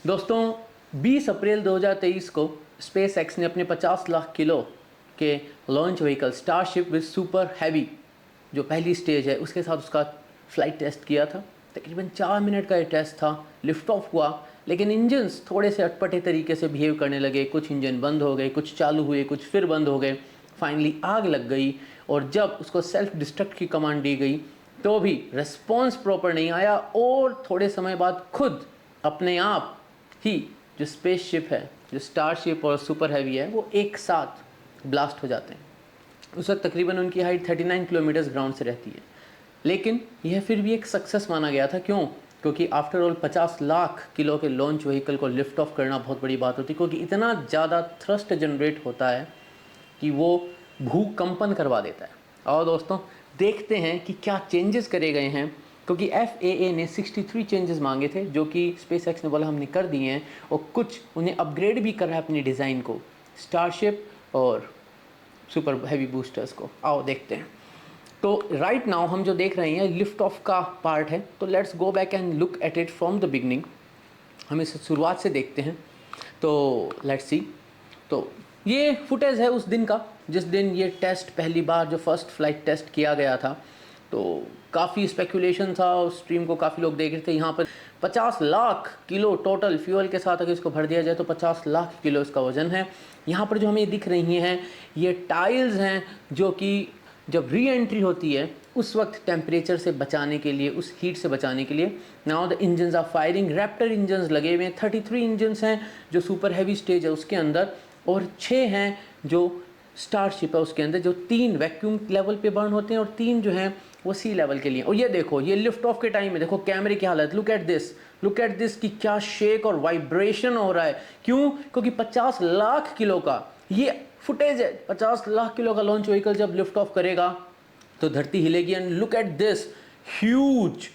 दोस्तों 20 अप्रैल 2023 को space x ने अपने 50 लाख किलो के launch vehicle starship with super heavy जो पहली स्टेज है उसके साथ उसका फ्लाइट टेस्ट किया था। तकरीबन 4 मिनट का ये टेस्ट था। लिफ्ट ऑफ हुआ, लेकिन इंजन्स थोड़े से अटपटे तरीके से बिहेव करने लगे। कुछ इंजन बंद हो गए, कुछ चालू हुए, कुछ फिर बंद हो गए। फाइनली आग लग गई और जब उसको सेल्फ डिस्ट्रक्ट की कमांड दी गई तो भी रिस्पॉन्स प्रॉपर नहीं आया और थोड़े समय बाद खुद अपने आप ही जो स्पेसशिप है, जो स्टारशिप और सुपर हैवी है, वो एक साथ ब्लास्ट हो जाते हैं। उस वक्त तकरीबन उनकी हाइट 39 किलोमीटर्स ग्राउंड से रहती है, लेकिन यह फिर भी एक सक्सेस माना गया था। क्यों? क्योंकि आफ्टर ऑल 50 लाख किलो के लॉन्च व्हीकल को लिफ्ट ऑफ करना बहुत बड़ी बात होती है, क्योंकि इतना ज़्यादा थ्रस्ट जनरेट होता है कि वो भूकंपन करवा देता है। और दोस्तों देखते हैं कि क्या चेंजेस करे गए हैं, क्योंकि FAA ने 63 चेंजेस मांगे थे जो कि स्पेस एक्स ने बोला हमने कर दिए हैं, और कुछ उन्हें अपग्रेड भी कर रहा है अपनी डिज़ाइन को, स्टारशिप और सुपर हैवी बूस्टर्स को। आओ देखते हैं। तो राइट नाउ हम जो देख रहे हैं लिफ्ट ऑफ का पार्ट है, तो let's go back and look at it from the beginning. हम इसे शुरुआत से देखते हैं। तो लेट्स सी। तो ये फुटेज है उस दिन का जिस दिन ये टेस्ट पहली बार जो फर्स्ट फ्लाइट टेस्ट किया गया था। तो काफ़ी स्पेकुलेशन था, उस स्ट्रीम को काफ़ी लोग देख रहे थे। यहाँ पर 50 लाख किलो टोटल फ्यूल के साथ अगर इसको भर दिया जाए तो 50 लाख किलो इसका वज़न है। यहाँ पर जो हमें दिख रही हैं ये टाइल्स हैं जो कि जब री एंट्री होती है उस वक्त टेम्परेचर से बचाने के लिए, उस हीट से बचाने के लिए। Now the engines are firing, Raptor engines लगे हुए हैं। 33 इंजन्स हैं जो सुपर हैवी स्टेज है उसके अंदर, और 6 हैं जो स्टारशिप है उसके अंदर, जो 3 वैक्यूम लेवल पे बर्न होते हैं और 3 जो हैं वो सी लेवल के लिए। और ये देखो, ये लिफ्ट ऑफ के टाइम में देखो कैमरे की हालत, लुक एट दिस कि क्या शेक और वाइब्रेशन हो रहा है। क्यों? क्योंकि 50 लाख किलो का ये फुटेज है। 50 लाख किलो का लॉन्च व्हीकल जब लिफ्ट ऑफ करेगा तो धरती हिलेगी। And look at this huge,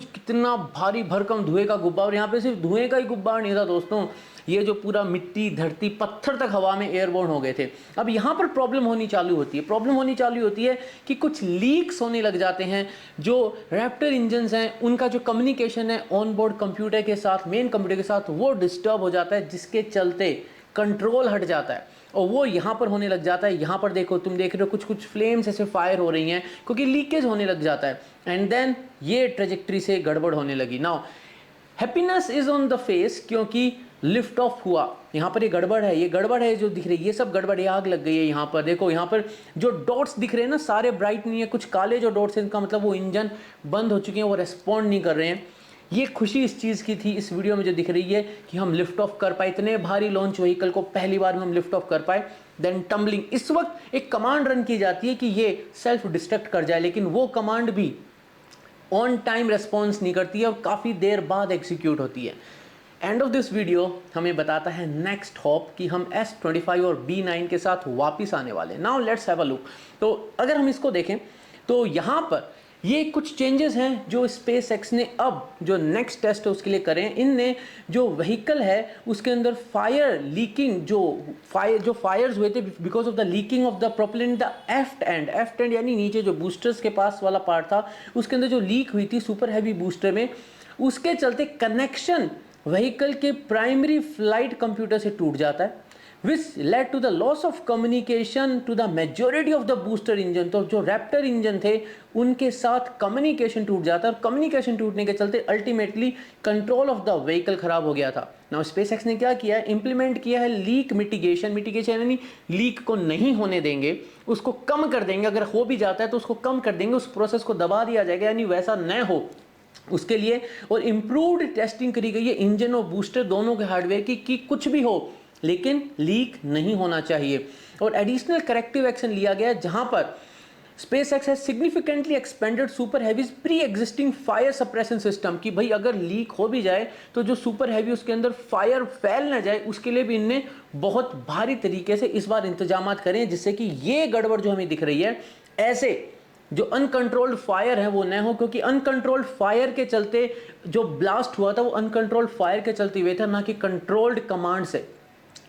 कितना भारी भरकम धुएं का गुब्बार। यहाँ पे सिर्फ धुएं का ही गुब्बार नहीं था दोस्तों, ये जो पूरा मिट्टी, धरती, पत्थर तक हवा में एयरबोर्न हो गए थे। अब यहाँ पर प्रॉब्लम होनी चालू होती है कि कुछ लीक्स होने लग जाते हैं। जो रैप्टर इंजन्स हैं उनका जो कम्युनिकेशन है ऑन बोर्ड कंप्यूटर के साथ, मेन कंप्यूटर के साथ, वो डिस्टर्ब हो जाता है, जिसके चलते कंट्रोल हट जाता है और वो यहाँ पर होने लग जाता है। यहाँ पर देखो, तुम देख रहे हो कुछ फ्लेम्स ऐसे फायर हो रही हैं क्योंकि लीकेज होने लग जाता है। एंड देन ये ट्रेजेक्ट्री से गड़बड़ होने लगी। Now happiness is on the face, क्योंकि लिफ्ट ऑफ हुआ। यहाँ पर ये गड़बड़ है जो दिख रही है, ये सब गड़बड़ है। आग लग गई है। यहाँ पर देखो, यहाँ पर जो डॉट्स दिख रहे हैं ना, सारे ब्राइट नहीं है, कुछ काले जो डॉट्स हैं, इनका मतलब वो इंजन बंद हो चुके हैं, वो रेस्पॉन्ड नहीं कर रहे हैं। ये खुशी इस चीज़ की थी इस वीडियो में जो दिख रही है कि हम लिफ्ट ऑफ कर पाए, इतने भारी लॉन्च व्हीकल को पहली बार में हम लिफ्ट ऑफ कर पाए। देन टम्बलिंग, इस वक्त एक कमांड रन की जाती है कि ये सेल्फ डिस्ट्रक्ट कर जाए, लेकिन वो कमांड भी ऑन टाइम रेस्पॉन्स नहीं करती है और काफ़ी देर बाद एग्जीक्यूट होती है। एंड ऑफ दिस वीडियो हमें बताता है नेक्स्ट हॉप कि हम S25 और B9 के साथ वापस आने वाले हैं। Now let's have a look. तो अगर हम इसको देखें तो यहाँ पर ये कुछ चेंजेस हैं जो स्पेस एक्स ने अब जो नेक्स्ट टेस्ट है उसके लिए करें। इनने जो व्हीकल है उसके अंदर फायर लीकिंग, जो फायर्स हुए थे because of the leaking of the propellant, the aft end यानी नीचे जो बूस्टर्स के पास वाला पार्ट था उसके अंदर जो लीक हुई थी सुपर हैवी बूस्टर में, उसके चलते कनेक्शन व्हीकल के प्राइमरी फ्लाइट कंप्यूटर से टूट जाता है, which led to the loss of communication to the majority of the booster engine। तो जो रैप्टर इंजन थे उनके साथ कम्युनिकेशन टूट जाता है और कम्युनिकेशन टूटने के चलते ultimately control of the vehicle खराब हो गया था। नाउ स्पेसएक्स ने क्या किया है, इंप्लीमेंट किया है लीक मिटिगेशन यानी लीक को नहीं होने देंगे, उसको कम कर देंगे। अगर हो भी जाता है तो उसको कम कर देंगे, उस प्रोसेस को दबा दिया जाएगा, यानी वैसा न हो उसके लिए। और इम्प्रूव्ड टेस्टिंग करी गई है इंजन और बूस्टर दोनों के हार्डवेयर की कि कुछ भी हो लेकिन लीक नहीं होना चाहिए। और एडिशनल करेक्टिव एक्शन लिया गया जहां पर SpaceX has significantly expanded super heavy's pre existing fire suppression system, कि भाई अगर लीक हो भी जाए तो जो सुपर हैवी उसके अंदर फायर फैल ना जाए, उसके लिए भी इनने बहुत भारी तरीके से इस बार इंतजाम करें जिससे कि ये गड़बड़ जो हमें दिख रही है, ऐसे जो अनकंट्रोल्ड फायर है वो न हो। क्योंकि अनकंट्रोल्ड फायर के चलते जो ब्लास्ट हुआ था वो अनकंट्रोल्ड फायर के चलते हुए था, ना कि कंट्रोल्ड कमांड से।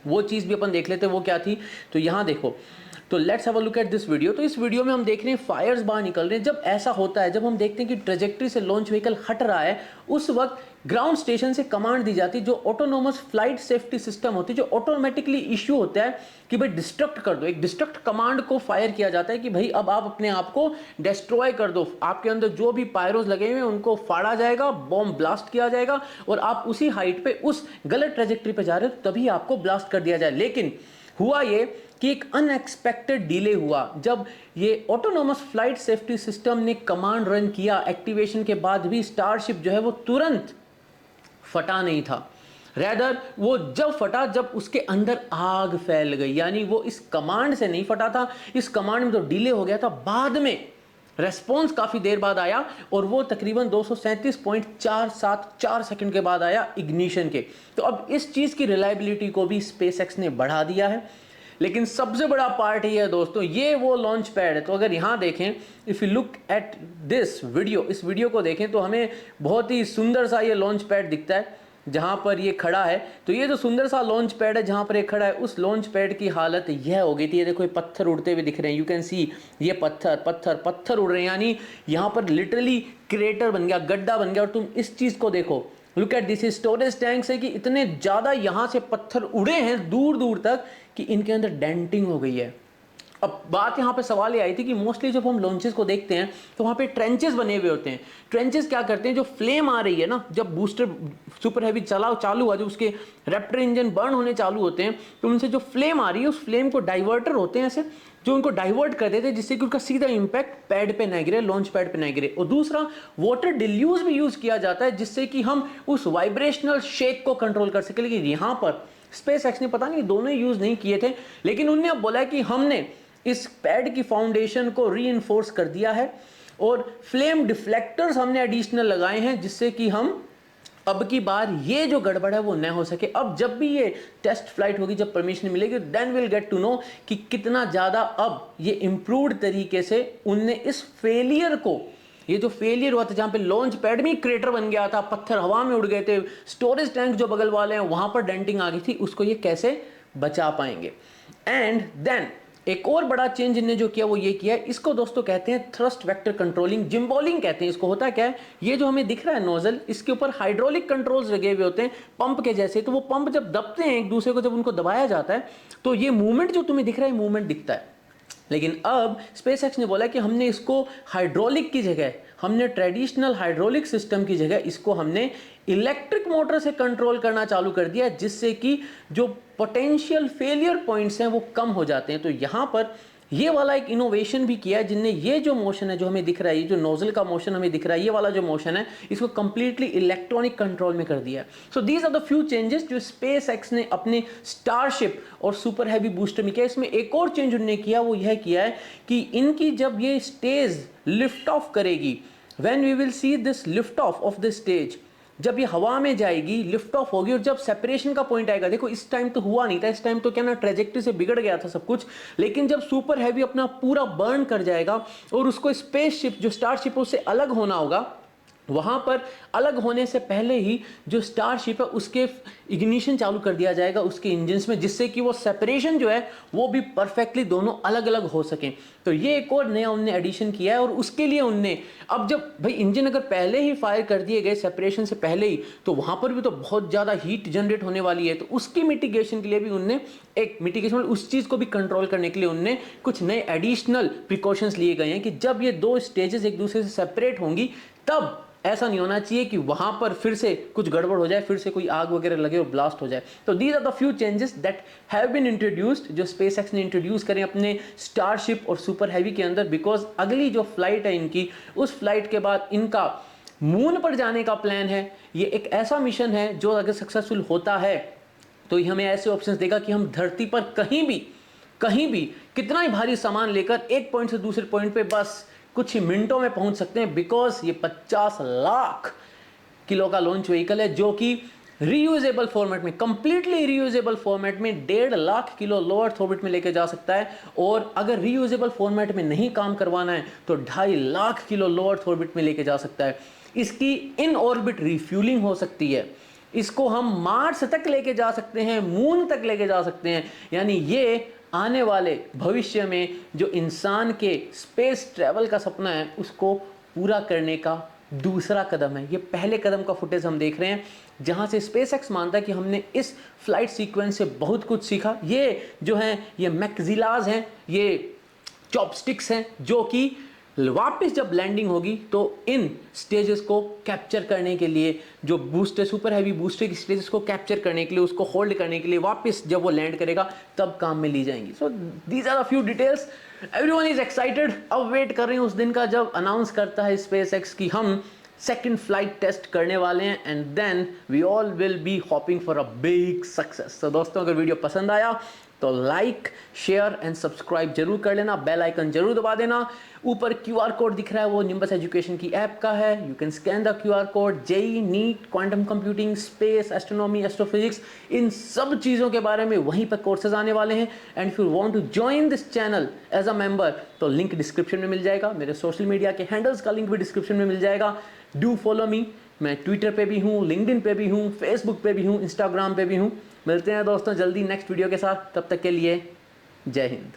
वो चीज़ भी अपन देख लेते हैं वो क्या थी। तो यहाँ देखो, तो let's have a look at this video. तो इस वीडियो में हम देख रहे हैं फायर्स बाहर निकल रहे हैं। जब ऐसा होता है, जब हम देखते हैं कि ट्रेजेक्ट्री से लॉन्च व्हीकल हट रहा है, उस वक्त ग्राउंड स्टेशन से कमांड दी जाती है, जो ऑटोनोमस फ्लाइट सेफ्टी सिस्टम होती है, जो ऑटोमेटिकली इश्यू होता है कि भाई डिस्ट्रक्ट कर दो। एक डिस्ट्रक्ट कमांड को फायर किया जाता है कि भाई अब आप अपने आप को डिस्ट्रॉय कर दो, आपके अंदर जो भी पायरोज लगे हुए हैं उनको फाड़ा जाएगा, बॉम्ब ब्लास्ट किया जाएगा, और आप उसी हाइट पे उस गलत ट्रेजेक्ट्री पे जा रहे हो तभी आपको ब्लास्ट कर दिया जाए। लेकिन हुआ ये कि एक अनएक्सपेक्टेड डिले हुआ। जब ये ऑटोनोमस फ्लाइट सेफ्टी सिस्टम ने कमांड रन किया, एक्टिवेशन के बाद भी स्टारशिप जो है वो तुरंत फटा नहीं था। रैदर वो जब फटा जब उसके अंदर आग फैल गई, यानी वो इस कमांड से नहीं फटा था, इस कमांड में तो डिले हो गया था, बाद में रेस्पॉन्स काफी देर बाद आया और वो तकरीबन 237.474 सेकंड के बाद आया इग्निशन के। तो अब इस चीज की रिलायबिलिटी को भी स्पेसएक्स ने बढ़ा दिया है। लेकिन सबसे बड़ा पार्ट ये है दोस्तों, ये वो लॉन्च पैड है। तो अगर यहाँ देखें, if you look at this video, इस वीडियो को देखें तो हमें बहुत ही सुंदर सा ये लॉन्च पैड दिखता है जहाँ पर ये खड़ा है। तो ये जो सुंदर सा लॉन्च पैड है जहाँ पर ये खड़ा है, उस लॉन्च पैड की हालत यह हो गई थी। ये देखो, ये पत्थर उड़ते हुए दिख रहे हैं, यू कैन सी, ये पत्थर पत्थर पत्थर उड़ रहे हैं, यानी यहाँ पर लिटरली क्रेटर बन गया, गड्ढा बन गया। और तुम इस चीज़ को देखो, look at this, storage tanks है कि इतने ज़्यादा यहाँ से पत्थर उड़े हैं दूर दूर तक कि इनके अंदर डेंटिंग हो गई है। अब बात यहाँ पे सवाल ये आई थी कि मोस्टली जब हम लॉन्चेस को देखते हैं तो वहाँ पे ट्रेंचेस बने हुए होते हैं। ट्रेंचेस क्या करते हैं, जो फ्लेम आ रही है ना, जब बूस्टर सुपर हैवी चालू हुआ, जो उसके रैप्टर इंजन बर्न होने चालू होते हैं, तो उनसे जो फ्लेम आ रही है उस फ्लेम को डाइवर्टर होते हैं ऐसे, जो उनको डाइवर्ट कर देते हैं जिससे कि उनका सीधा इंपैक्ट पैड पे न गिरे, लॉन्च पैड पे न गिरे। और दूसरा, वाटर डिल्यूज भी यूज किया जाता है जिससे कि हम उस वाइब्रेशनल शेक को कंट्रोल कर सके। लेकिन यहाँ पर स्पेसएक्स ने पता नहीं दोनों ही यूज नहीं किए थे, लेकिन उन्होंने अब बोला कि हमने इस पैड की फाउंडेशन को रीइंफोर्स कर दिया है और फ्लेम डिफ्लेक्टर्स हमने एडिशनल लगाए हैं जिससे कि हम अब की बार ये जो गड़बड़ है वो न हो सके। अब जब भी ये टेस्ट फ्लाइट होगी, जब परमिशन मिलेगी, then will get to know कि कितना ज़्यादा अब ये इम्प्रूव्ड तरीके से उनने इस फेलियर को, ये जो फेलियर हुआ था जहाँ पे लॉन्च पैड में क्रेटर बन गया था, पत्थर हवा में उड़ गए थे, स्टोरेज टैंक जो बगल वाले हैं वहाँ पर डेंटिंग आ गई थी, उसको ये कैसे बचा पाएंगे। एंड देन एक और बड़ा चेंज इन्होंने जो किया वो ये किया है, इसको दोस्तों कहते हैं थ्रस्ट वेक्टर कंट्रोलिंग, जिम्बॉलिंग कहते हैं इसको। होता क्या है, ये जो हमें दिख रहा है नोजल, इसके ऊपर हाइड्रोलिक कंट्रोल्स लगे हुए होते हैं पंप के जैसे। तो वो पंप जब दबते हैं एक दूसरे को, जब उनको दबाया जाता है तो ये मूवमेंट जो तुम्हें दिख रहा है, मूवमेंट दिखता है। लेकिन अब स्पेसएक्स ने बोला कि हमने इसको हाइड्रोलिक की जगह, हमने ट्रेडिशनल हाइड्रोलिक सिस्टम की जगह इसको हमने इलेक्ट्रिक मोटर से कंट्रोल करना चालू कर दिया, जिससे कि जो पोटेंशियल फेलियर पॉइंट्स हैं वो कम हो जाते हैं। तो यहाँ पर ये वाला एक इनोवेशन भी किया है जिनने, ये जो मोशन है जो हमें दिख रहा है, ये जो नोजल का मोशन हमें दिख रहा है, ये वाला जो मोशन है, इसको कंप्लीटली इलेक्ट्रॉनिक कंट्रोल में कर दिया है। So these are the few changes जो स्पेसएक्स ने अपने स्टारशिप और सुपर हैवी बूस्टर में किया। इसमें एक और चेंज उन्होंने किया, वो यह किया है कि इनकी जब ये स्टेज लिफ्ट ऑफ करेगी, when we will see this lift off the stage, जब ये हवा में जाएगी, लिफ्ट ऑफ होगी, और जब सेपरेशन का पॉइंट आएगा, देखो इस टाइम तो हुआ नहीं था, इस टाइम तो क्या ना ट्रेजेक्ट्री से बिगड़ गया था सब कुछ, लेकिन जब सुपर हैवी अपना पूरा बर्न कर जाएगा और उसको स्पेसशिप जो स्टारशिप उससे अलग होना होगा, वहाँ पर अलग होने से पहले ही जो स्टारशिप है उसके इग्निशन चालू कर दिया जाएगा उसके इंजन्स में, जिससे कि वो सेपरेशन जो है वो भी परफेक्टली दोनों अलग अलग हो सकें। तो ये एक और नया उनने एडिशन किया है। और उसके लिए उनने अब जब भाई इंजन अगर पहले ही फायर कर दिए गए सेपरेशन से पहले ही, तो वहाँ पर भी तो बहुत ज़्यादा हीट जनरेट होने वाली है। तो उसकी मिटिगेशन के लिए भी उनने एक मिटिगेशन, उस चीज़ को भी कंट्रोल करने के लिए उनने कुछ नए एडिशनल प्रिकॉशंस लिए गए हैं कि जब ये दो स्टेजेस एक दूसरे से सेपरेट होंगी तब ऐसा नहीं होना चाहिए कि वहां पर फिर से कुछ गड़बड़ हो जाए, फिर से कोई आग वगैरह लगे और ब्लास्ट हो जाए। तो these are the few changes that have been introduced, जो स्पेसएक्स ने इंट्रोड्यूस करें अपने स्टारशिप और सुपर हैवी के अंदर, बिकॉज अगली जो फ्लाइट है इनकी, उस फ्लाइट के बाद इनका मून पर जाने का प्लान है। ये एक ऐसा मिशन है जो अगर सक्सेसफुल होता है तो हमें ऐसे ऑप्शंस देगा कि हम धरती पर कहीं भी कितना ही भारी सामान लेकर एक पॉइंट से दूसरे पॉइंट पे बस कुछ ही मिनटों में पहुंच सकते हैं, बिकॉज ये 50 लाख किलो का लॉन्च व्हीकल है जो कि रीयूजेबल फॉर्मेट में, कंप्लीटली रीयूजेबल फॉर्मेट में 1.5 लाख किलो लो अर्थ ऑर्बिट में लेके जा सकता है। और अगर रीयूजेबल फॉर्मेट में नहीं काम करवाना है तो 2.5 लाख किलो लो अर्थ ऑर्बिट में लेके जा सकता है। इसकी इन ऑर्बिट रिफ्यूलिंग हो सकती है, इसको हम मार्स तक लेके जा सकते हैं, मून तक लेके जा सकते हैं। यानी ये आने वाले भविष्य में जो इंसान के स्पेस ट्रैवल का सपना है उसको पूरा करने का दूसरा कदम है। ये पहले कदम का फुटेज हम देख रहे हैं जहां से स्पेसएक्स मानता है कि हमने इस फ्लाइट सीक्वेंस से बहुत कुछ सीखा। ये जो हैं ये मैक्सिलाज हैं, ये चॉपस्टिक्स हैं, जो कि वापस जब लैंडिंग होगी तो इन स्टेजेस को कैप्चर करने के लिए, जो बूस्टर सुपर हैवी बूस्टर की स्टेजेस को कैप्चर करने के लिए, उसको होल्ड करने के लिए वापस जब वो लैंड करेगा तब काम में ली जाएंगी। So these are the few details. Everyone is excited. अब वेट कर रहे हैं उस दिन का जब अनाउंस करता है स्पेसएक्स कि हम सेकंड फ्लाइट टेस्ट करने वाले हैं and then we all will be hoping for a big success. तो दोस्तों अगर वीडियो पसंद आया तो लाइक शेयर एंड सब्सक्राइब जरूर कर लेना, बेल आइकन जरूर दबा देना। ऊपर क्यूआर कोड दिख रहा है वो निम्बस एजुकेशन की ऐप का है। You can scan the QR code. JEE, NEET, quantum computing, space, astronomy, astrophysics, इन सब चीज़ों के बारे में वहीं पर कोर्सेज आने वाले हैं। And if you want to join this channel as a member तो लिंक डिस्क्रिप्शन में मिल जाएगा। मेरे सोशल मीडिया के हैंडल्स का लिंक भी डिस्क्रिप्शन में मिल जाएगा। Do follow me. मैं ट्विटर पे भी हूँ, लिंक्डइन पे भी हूँ, फेसबुक पे भी हूँ, इंस्टाग्राम पे भी हूँ। मिलते हैं दोस्तों जल्दी नेक्स्ट वीडियो के साथ। तब तक के लिए जय हिंद।